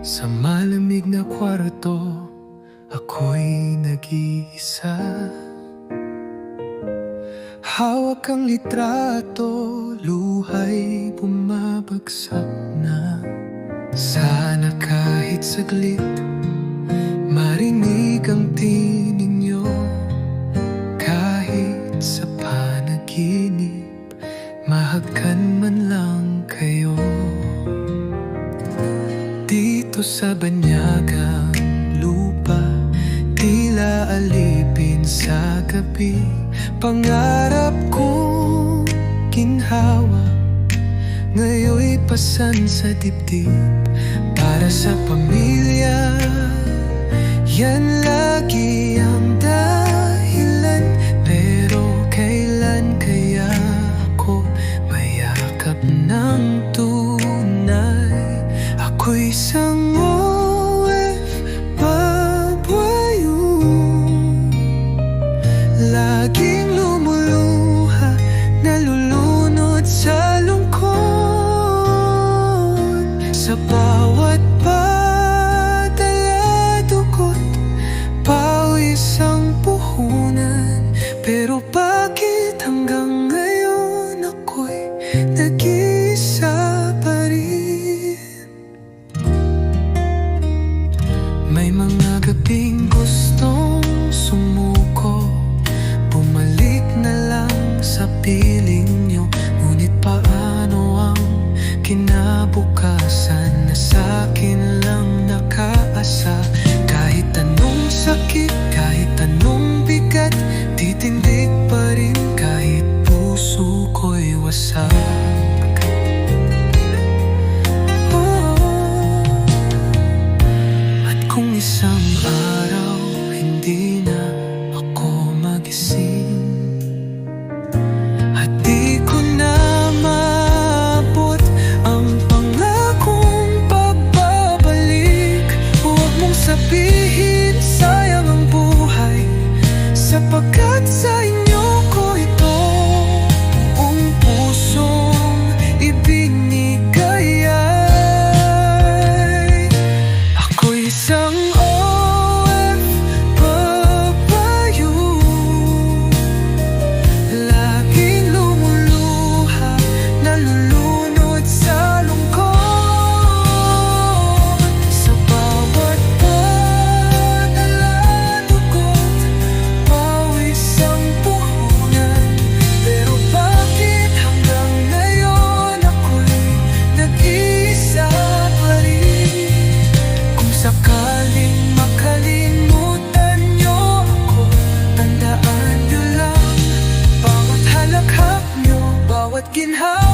Sa malamig na kwarto, ako'y nag-iisa. Hawak ang litrato, luha'y bumabagsak na. Sana kahit saglit, marinig ang tinig niyo. Kahit sa panaginip, mahagkan man lang kayo. Dito sa banyagang lupa, tila alipin sa gabi. Pangarap kong ginhawa, ngayon'y pasan sa dibdib. Para sa pamilya, yan lagi ang dahilan. Pero kailan kaya ako mayakap ng tunay? Ako'y isang OFW, laging lumuluha, nalulunod sa lungkot. Sa bawat padala, dugot, pawis ang puhunan. Pero bakit hanggang ngayon ako'y nag-iisa pa rin? May mga gabing gustong sumuko, bumalik na lang sa piling nyo. Ngunit paano ang kinabukasan na sa'kin lang nakaasa? Kahit anong sakit, kahit anong bigat, titindig pa rin kahit puso ko'y wasak. Kung isang araw hindi na ako magising, at di ko na maabot ang pangakong pagbabalik, huwag mong sabihin sayang ang buhay, sapagkat sa inyo ko ito buong pusong ibinigay. Ako'y isang OFW, laging lumuluha, nalulunod sa lungkot. Sa bawat padala, dugot, pawis ang puhunan. Pero bakit hanggang ngayon ako'y nag-iisa pa rin? Kung sakaling makalimutan nyo ako, tandaan nyo lang, bawat halakhak nyo, bawat ginhawa,